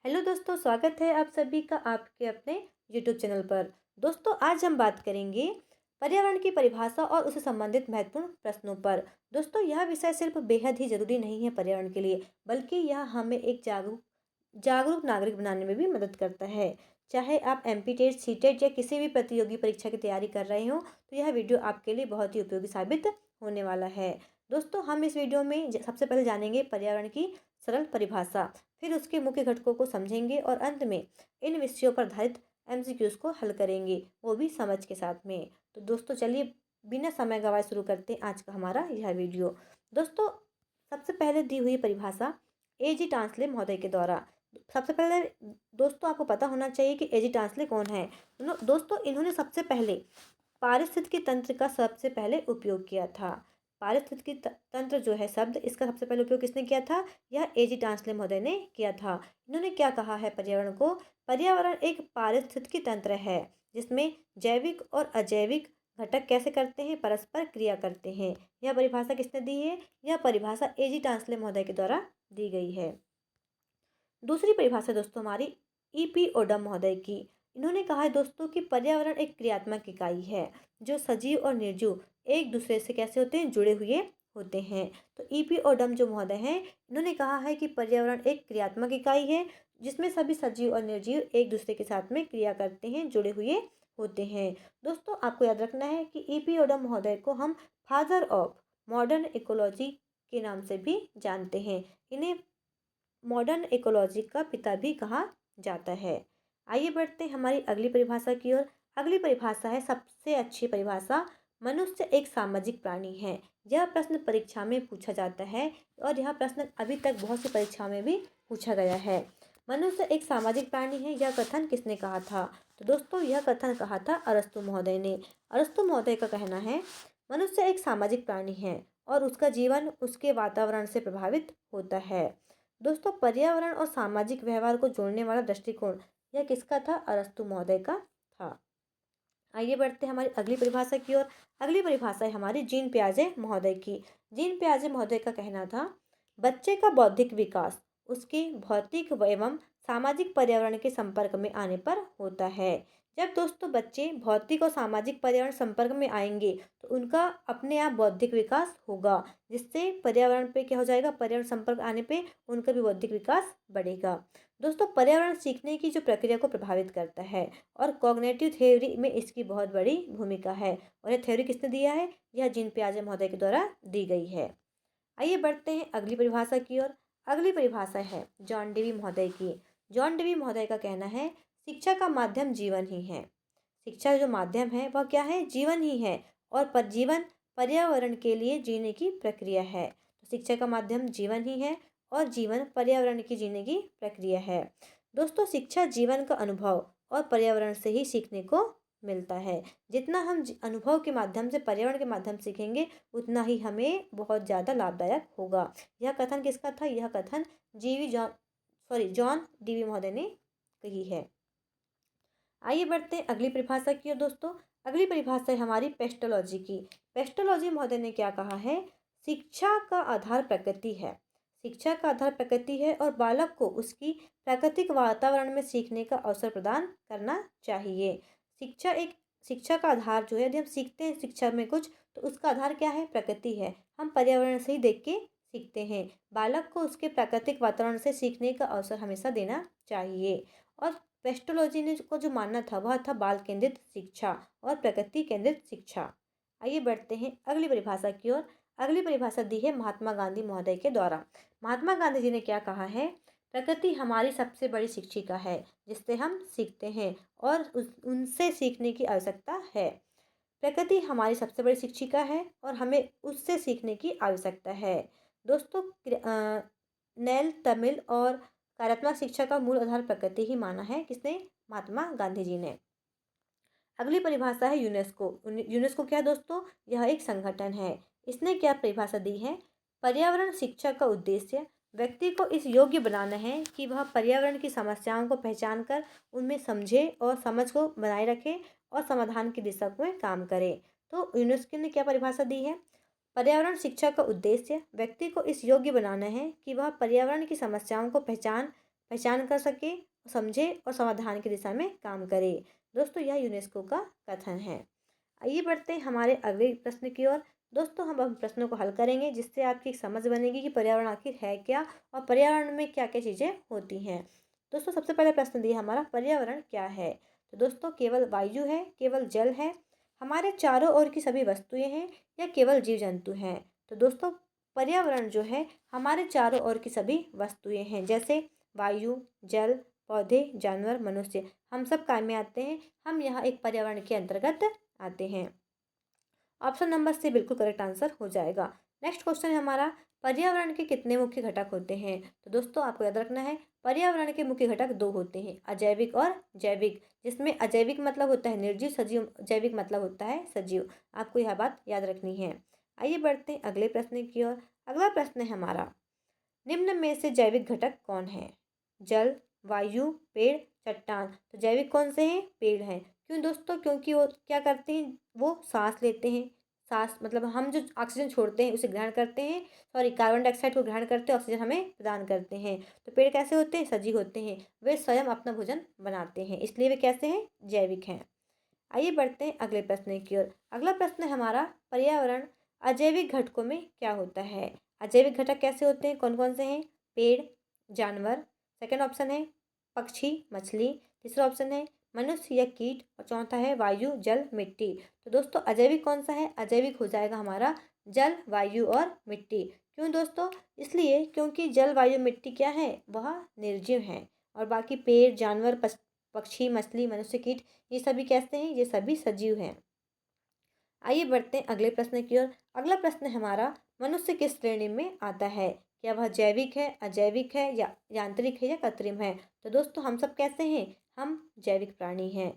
Hello दोस्तों, स्वागत है आप सभी का आपके अपने यूट्यूब चैनल पर। दोस्तों, आज हम बात करेंगे पर्यावरण की परिभाषा और उससे संबंधित महत्वपूर्ण प्रश्नों पर। दोस्तों, यह विषय सिर्फ बेहद ही जरूरी नहीं है पर्यावरण के लिए, बल्कि यह हमें एक जागरूक जागरूक नागरिक बनाने में भी मदद करता है। चाहे आप एमपी टेट, सी टेट या किसी भी प्रतियोगी परीक्षा की तैयारी कर रहे हो, तो यह वीडियो आपके लिए बहुत ही उपयोगी साबित होने वाला है। दोस्तों, हम इस वीडियो में सबसे पहले जानेंगे पर्यावरण की सरल परिभाषा, फिर उसके मुख्य घटकों को समझेंगे और अंत में इन विषयों पर आधारित एमसीक्यूज को हल करेंगे, वो भी समझ के साथ में। तो दोस्तों, चलिए बिना समय गवाए शुरू करते हैं आज का हमारा यह वीडियो। दोस्तों, सबसे पहले दी हुई परिभाषा एजी टांसले महोदय के द्वारा। सबसे पहले दोस्तों, आपको पता होना चाहिए कि एजी टांसले कौन है। दोस्तों, इन्होंने सबसे पहले पारिस्थितिकी तंत्र का सबसे पहले उपयोग किया था। पारिस्थितिकी तंत्र जो है शब्द, इसका सबसे पहले उपयोग किसने किया था? यह एजी टांसले महोदय ने किया था। इन्होंने क्या कहा है पर्यावरण को? पर्यावरण एक पारिस्थितिकी तंत्र है जिसमें जैविक और अजैविक घटक कैसे करते हैं, परस्पर क्रिया करते हैं। यह परिभाषा किसने दी है? यह परिभाषा एजी टांसले महोदय के द्वारा दी गई है। दूसरी परिभाषा दोस्तों हमारी ईपी ओडम महोदय की। इन्होंने कहा है दोस्तों कि पर्यावरण एक क्रियात्मक इकाई है जो सजीव और निर्जीव एक दूसरे से कैसे होते हैं, जुड़े हुए होते हैं। तो ईपी ओडम जो महोदय हैं, इन्होंने कहा है कि पर्यावरण एक क्रियात्मक इकाई है जिसमें सभी सजीव और निर्जीव एक दूसरे के साथ में क्रिया करते हैं, जुड़े हुए होते हैं। दोस्तों, आपको याद रखना है कि ईपी ओडम महोदय को हम फादर ऑफ मॉडर्न इकोलॉजी के नाम से भी जानते हैं। इन्हें मॉडर्न इकोलॉजी का पिता भी कहा जाता है। आइए बढ़ते हैं हमारी अगली परिभाषा की ओर। अगली परिभाषा है सबसे अच्छी परिभाषा, मनुष्य एक सामाजिक प्राणी है। यह प्रश्न परीक्षा में पूछा जाता है और यह प्रश्न अभी तक बहुत सी परीक्षाओं में भी पूछा गया है। मनुष्य एक सामाजिक प्राणी है, यह कथन किसने कहा था? तो दोस्तों, यह कथन कहा था अरस्तु महोदय ने। अरस्तु महोदय का कहना है मनुष्य एक सामाजिक प्राणी है और उसका जीवन उसके वातावरण से प्रभावित होता है। दोस्तों, पर्यावरण और सामाजिक व्यवहार को जोड़ने वाला दृष्टिकोण यह किसका था? अरस्तु महोदय का था। आइए बढ़ते हैं हमारी अगली परिभाषा की ओर। अगली परिभाषा है हमारी जीन पियाजे महोदय की। जीन पियाजे महोदय का कहना था बच्चे का बौद्धिक विकास उसके भौतिक एवं सामाजिक पर्यावरण के संपर्क में आने पर होता है। जब दोस्तों बच्चे भौतिक और सामाजिक पर्यावरण संपर्क में आएंगे तो उनका अपने आप बौद्धिक विकास होगा, जिससे पर्यावरण पे क्या हो जाएगा, पर्यावरण संपर्क आने पे उनका भी बौद्धिक विकास बढ़ेगा। दोस्तों, पर्यावरण सीखने की जो प्रक्रिया को प्रभावित करता है और कॉग्निटिव थ्योरी में इसकी बहुत बड़ी भूमिका है। और यह थ्योरी किसने दिया है? यह जीन पियाजे महोदय के द्वारा दी गई है। आइए बढ़ते हैं अगली परिभाषा की ओर। अगली परिभाषा है जॉन डेवी महोदय की। जॉन डेवी महोदय का कहना है शिक्षा का माध्यम जीवन ही है। शिक्षा जो माध्यम है वह क्या है? जीवन ही है। और पर जीवन पर्यावरण के लिए जीने की प्रक्रिया है। तो शिक्षा का माध्यम जीवन ही है और जीवन पर्यावरण की जीने की प्रक्रिया है। दोस्तों, शिक्षा जीवन का अनुभव और पर्यावरण से ही सीखने को मिलता है। जितना हम अनुभव के माध्यम से, पर्यावरण के माध्यम से सीखेंगे, उतना ही हमें बहुत ज़्यादा लाभदायक होगा। यह कथन किसका था? यह कथन जॉन डीवी महोदय ने कही है। आइए बढ़ते हैं अगली परिभाषा की ओर। दोस्तों, अगली परिभाषा है हमारी पेस्टोलॉजी की। पेस्टोलॉजी महोदय ने क्या कहा है? शिक्षा का आधार प्रकृति है। शिक्षा का आधार प्रकृति है और बालक को उसकी प्राकृतिक वातावरण में सीखने का अवसर प्रदान करना चाहिए। शिक्षा का आधार जो है, यदि हम सीखते हैं शिक्षा में कुछ, तो उसका आधार क्या है? प्रकृति है। हम पर्यावरण से ही देख के सीखते हैं। बालक को उसके प्राकृतिक वातावरण से सीखने का अवसर हमेशा देना चाहिए। और पेस्टोलॉजी ने को जो मानना था वह था बाल केंद्रित शिक्षा और प्रकृति केंद्रित शिक्षा। आइए बढ़ते हैं अगली परिभाषा की ओर। अगली परिभाषा दी है महात्मा गांधी महोदय के द्वारा। महात्मा गांधी जी ने क्या कहा है? प्रकृति हमारी सबसे बड़ी शिक्षिका है जिससे हम सीखते हैं और उनसे सीखने की आवश्यकता है। प्रकृति हमारी सबसे बड़ी शिक्षिका है और हमें उससे सीखने की आवश्यकता है। दोस्तों, नैल तमिल और कार्यात्मक शिक्षा का मूल आधार प्रकृति ही माना है। किसने? महात्मा गांधी जी ने। अगली परिभाषा है यूनेस्को। यूनेस्को क्या है दोस्तों? यह एक संगठन है। इसने क्या परिभाषा दी है? पर्यावरण शिक्षा का उद्देश्य व्यक्ति को इस योग्य बनाना है कि वह पर्यावरण की समस्याओं को पहचान कर उनमें समझे और समझ को बनाए रखे और समाधान की दिशा में काम करे। तो यूनेस्को ने क्या परिभाषा दी है? पर्यावरण शिक्षा का उद्देश्य व्यक्ति को इस योग्य बनाना है कि वह पर्यावरण की समस्याओं को पहचान पहचान कर सके, समझे और समाधान की दिशा में काम करे। दोस्तों यह यूनेस्को का कथन है। आइए बढ़ते हैं हमारे अगले प्रश्न की ओर। दोस्तों हम अब प्रश्नों को हल करेंगे जिससे आपकी समझ बनेगी कि पर्यावरण आखिर है क्या और पर्यावरण में क्या क्या चीज़ें होती हैं। दोस्तों सबसे पहले प्रश्न दिया हमारा, पर्यावरण क्या है। तो दोस्तों केवल वायु है, केवल जल है, हमारे चारों ओर की सभी वस्तुएं हैं, या केवल जीव जंतु हैं। तो दोस्तों पर्यावरण जो है हमारे चारों ओर की सभी वस्तुएं हैं, जैसे वायु, जल, पौधे, जानवर, मनुष्य, हम सब काम में आते हैं। हम यहाँ एक पर्यावरण के अंतर्गत आते हैं। ऑप्शन नंबर सी बिल्कुल करेक्ट आंसर हो जाएगा। नेक्स्ट क्वेश्चन है हमारा, पर्यावरण के कितने मुख्य घटक होते हैं। तो दोस्तों आपको याद रखना है, पर्यावरण के मुख्य घटक दो होते हैं, अजैविक और जैविक, जिसमें अजैविक मतलब होता है निर्जीव, सजीव जैविक मतलब होता है सजीव। आपको यह बात याद रखनी है। आइए बढ़ते हैं अगले प्रश्न की ओर। अगला प्रश्न है हमारा, निम्न में से जैविक घटक कौन है। जल, वायु, पेड़, चट्टान। तो जैविक कौन से हैं, पेड़ हैं। क्यों दोस्तों, क्योंकि वो क्या करते हैं, वो सांस लेते हैं। सांस मतलब हम जो ऑक्सीजन छोड़ते हैं उसे ग्रहण करते हैं, सॉरी कार्बन डाइऑक्साइड को ग्रहण करते हैं, ऑक्सीजन हमें प्रदान करते हैं। तो पेड़ कैसे होते हैं, सजीव होते हैं, वे स्वयं अपना भोजन बनाते हैं, इसलिए वे कैसे हैं, जैविक हैं। आइए बढ़ते हैं अगले प्रश्न की ओर। अगला प्रश्न है हमारा, पर्यावरण अजैविक घटकों में क्या होता है। अजैविक घटक कैसे होते हैं, कौन कौन से हैं, पेड़, जानवर, सेकंड ऑप्शन है पक्षी, मछली, तीसरा ऑप्शन है मनुष्य या कीट, और चौथा है वायु, जल, मिट्टी। तो दोस्तों अजैविक कौन सा है, अजैविक हो जाएगा हमारा जल, वायु और मिट्टी। क्यों दोस्तों, इसलिए क्योंकि जल, वायु, मिट्टी क्या है, वह निर्जीव है, और बाकी पेड़, जानवर, पक्षी, मछली, मनुष्य, कीट, ये सभी कैसे हैं, ये सभी सजीव हैं। आइए बढ़ते हैं अगले प्रश्न की ओर। अगला प्रश्न है हमारा, मनुष्य किस श्रेणी में आता है। क्या वह जैविक है, अजैविक है, या यांत्रिक है, या कृत्रिम है। तो दोस्तों हम सब कैसे हैं, हम जैविक प्राणी हैं।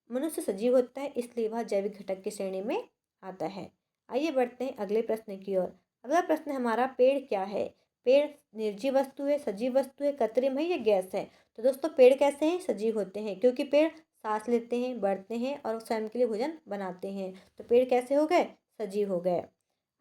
मनुष्य सजीव होता है, इसलिए वह जैविक घटक की श्रेणी में आता है। आइए बढ़ते हैं अगले प्रश्न की ओर। अगला प्रश्न हमारा, पेड़ क्या है। पेड़ निर्जीव वस्तु है, सजीव वस्तु है, कृत्रिम है, या गैस है। तो दोस्तों पेड़ कैसे हैं, सजीव होते हैं, क्योंकि पेड़ सांस लेते हैं, बढ़ते हैं और स्वयं के लिए भोजन बनाते हैं। तो पेड़ कैसे हो गए, सजीव हो गए।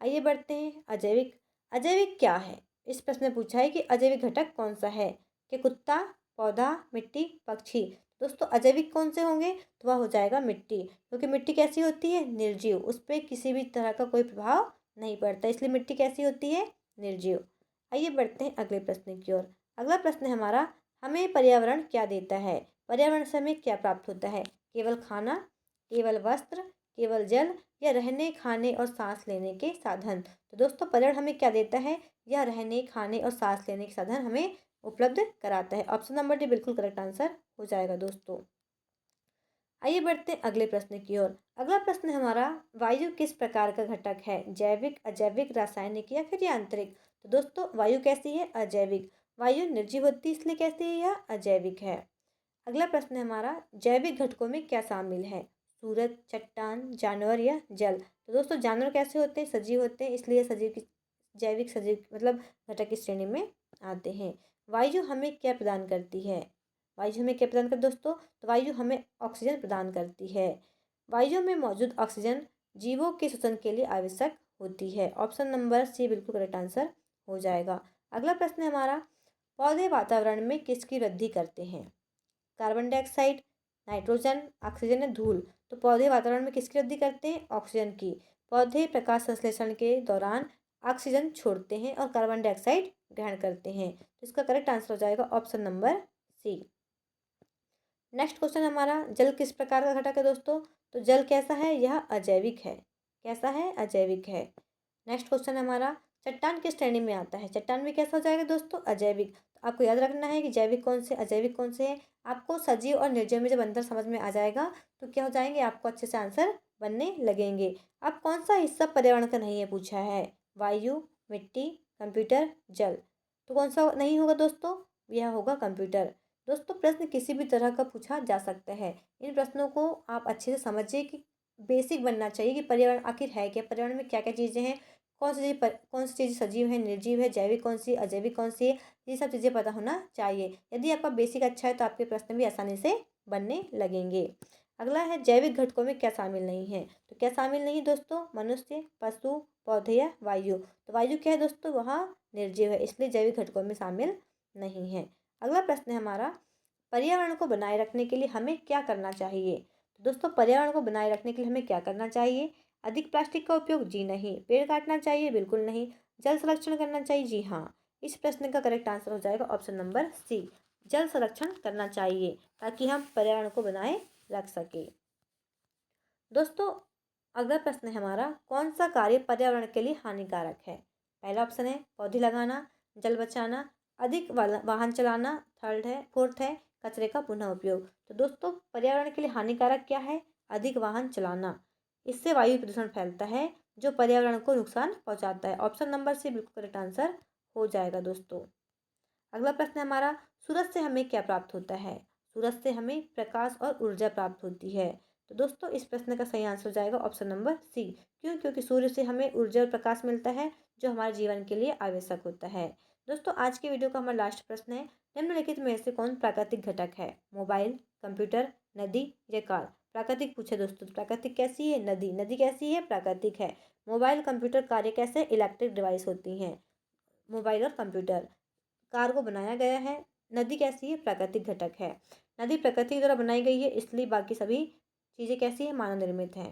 आइए बढ़ते हैं अजैविक। अजैविक क्या है, इस प्रश्न में पूछा है कि अजैविक घटक कौन सा है, कि कुत्ता, पौधा, मिट्टी, पक्षी। दोस्तों अजैविक कौन से होंगे, तो वह हो जाएगा मिट्टी, क्योंकि मिट्टी कैसी होती है, निर्जीव, उस पर किसी भी तरह का कोई प्रभाव नहीं पड़ता, इसलिए मिट्टी कैसी होती है, निर्जीव। आइए बढ़ते हैं अगले प्रश्न की ओर। अगला प्रश्न है हमारा, हमें पर्यावरण क्या देता है। पर्यावरण से हमें क्या प्राप्त होता है, केवल खाना, केवल वस्त्र, केवल जल, या रहने, खाने और सांस लेने के साधन। तो दोस्तों पर्यावरण हमें क्या देता है, यह रहने, खाने और सांस लेने के साधन हमें उपलब्ध कराता है। ऑप्शन नंबर डी बिल्कुल करेक्ट आंसर हो जाएगा दोस्तों। आइए बढ़ते हैं अगले प्रश्न की ओर। अगला प्रश्न हमारा, वायु किस प्रकार का घटक है, जैविक, अजैविक, रासायनिक, या फिर यांत्रिक। तो दोस्तों वायु कैसी है, अजैविक, वायु निर्जीव होती है, इसलिए कैसी है, यह अजैविक है। अगला प्रश्न है हमारा, जैविक घटकों में क्या शामिल है, सूरज, चट्टान, जानवर, या जल। तो दोस्तों जानवर कैसे होते हैं, सजीव होते हैं, इसलिए सजीव की जैविक सजीव मतलब घटक की श्रेणी में आते हैं। वायु हमें क्या प्रदान करती है, वायु हमें क्या प्रदान करती है दोस्तों, तो वायु हमें ऑक्सीजन प्रदान करती है। वायु में मौजूद ऑक्सीजन जीवों के श्वसन के लिए आवश्यक होती है। ऑप्शन नंबर सी बिल्कुल करेक्ट आंसर हो जाएगा। अगला प्रश्न है हमारा, पौधे वातावरण में किसकी वृद्धि करते हैं, कार्बन डाइऑक्साइड, नाइट्रोजन, ऑक्सीजन या धूल। तो पौधे वातावरण में किसकी वृद्धि करते हैं, ऑक्सीजन की। पौधे प्रकाश संश्लेषण के दौरान ऑक्सीजन छोड़ते हैं और कार्बन डाइऑक्साइड ग्रहण करते हैं। तो इसका करेक्ट आंसर हो जाएगा option number C. Next question हमारा, जल किस प्रकार का घटक है दोस्तों। तो जल कैसा है, यह अजैविक है, कैसा है, अजैविक है। नेक्स्ट क्वेश्चन हमारा, चट्टान किस श्रेणी में आता है। चट्टान भी कैसा हो जाएगा दोस्तों, अजैविक। तो आपको याद रखना है कि जैविक कौन से, अजैविक कौन से हैं। आपको सजीव और निर्जीव में जब अंतर समझ में आ जाएगा तो क्या हो जाएंगे, आपको अच्छे से आंसर बनने लगेंगे। अब कौन सा हिस्सा पर्यावरण का नहीं है पूछा है, वायु, मिट्टी, कंप्यूटर, जल। तो कौन सा नहीं होगा दोस्तों, यह होगा कंप्यूटर। दोस्तों प्रश्न किसी भी तरह का पूछा जा सकता है, इन प्रश्नों को आप अच्छे से समझिए कि बेसिक बनना चाहिए कि पर्यावरण आखिर है क्या, पर्यावरण में क्या क्या चीज़ें हैं, कौन सी चीज़ सजीव है, निर्जीव है, जैविक कौन सी, अजैविक कौन सी है, ये सब चीज़ें पता होना चाहिए। यदि आपका बेसिक अच्छा है तो आपके प्रश्न भी आसानी से बनने लगेंगे। अगला है, जैविक घटकों में क्या शामिल नहीं है। तो क्या शामिल नहीं दोस्तों, मनुष्य, पशु, पौधे, या वायु। तो वायु क्या है दोस्तों, वह निर्जीव है, इसलिए जैविक घटकों में शामिल नहीं है। अगला प्रश्न है हमारा, पर्यावरण को बनाए रखने के लिए हमें क्या करना चाहिए। तो दोस्तों पर्यावरण को बनाए रखने के लिए हमें क्या करना चाहिए। अधिक प्लास्टिक का उपयोग, जी नहीं। पेड़ काटना चाहिए, बिल्कुल नहीं। जल संरक्षण करना चाहिए, जी हाँ। इस प्रश्न का करेक्ट आंसर हो जाएगा ऑप्शन नंबर सी, जल संरक्षण करना चाहिए ताकि हम पर्यावरण को बनाए रख सके। दोस्तों अगला प्रश्न है हमारा, कौन सा कार्य पर्यावरण के लिए हानिकारक है। पहला ऑप्शन है पौधे लगाना, जल बचाना, अधिक वाहन चलाना, फोर्थ है कचरे का पुनः उपयोग। तो दोस्तों पर्यावरण के लिए हानिकारक क्या है, अधिक वाहन चलाना। इससे वायु प्रदूषण फैलता है जो पर्यावरण को नुकसान पहुंचाता है। ऑप्शन नंबर सी बिल्कुल करेक्ट आंसर हो जाएगा। दोस्तों अगला प्रश्न है हमारा, सूरज से हमें क्या प्राप्त होता है। सूरज से हमें प्रकाश और ऊर्जा प्राप्त होती है। तो दोस्तों इस प्रश्न का सही आंसर हो जाएगा ऑप्शन नंबर सी। क्यों, क्योंकि सूर्य से हमें ऊर्जा और प्रकाश मिलता है जो हमारे जीवन के लिए आवश्यक होता है। दोस्तों आज के वीडियो का हमारा लास्ट प्रश्न है, निम्नलिखित में से कौन प्राकृतिक घटक है। मोबाइल, कंप्यूटर, नदी या कार। प्राकृतिक पूछे दोस्तों, तो प्राकृतिक कैसी है, नदी। नदी कैसी है, प्राकृतिक है। मोबाइल, कंप्यूटर, कार ये कैसे इलेक्ट्रिक डिवाइस होती हैं। मोबाइल और कंप्यूटर। कार को बनाया गया है। नदी कैसी है, प्राकृतिक घटक है। नदी प्रकृति द्वारा बनाई गई है, इसलिए बाकी सभी चीज़ें कैसी है, मानव निर्मित हैं।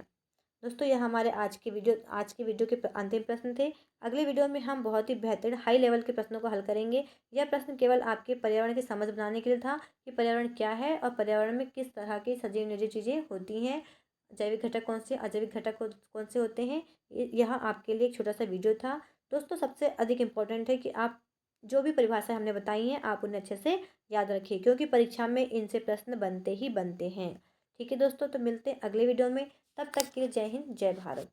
दोस्तों यह हमारे आज के वीडियो के अंतिम प्रश्न थे। अगले वीडियो में हम बहुत ही बेहतर हाई लेवल के प्रश्नों को हल करेंगे। यह प्रश्न केवल आपके पर्यावरण की समझ बनाने के लिए था कि पर्यावरण क्या है और पर्यावरण में किस तरह की सजीव निर्जीव चीज़ें होती हैं, जैविक घटक कौन से, अजैविक घटक कौन से होते हैं। यह आपके लिए एक छोटा सा वीडियो था। दोस्तों सबसे अधिक इम्पोर्टेंट है कि आप जो भी परिभाषाएं हमने बताई हैं आप उन्हें अच्छे से याद रखिए, क्योंकि परीक्षा में इनसे प्रश्न बनते ही बनते हैं। ठीक है दोस्तों, तो मिलते हैं अगले वीडियो में। तब तक के लिए जय हिंद, जय भारत।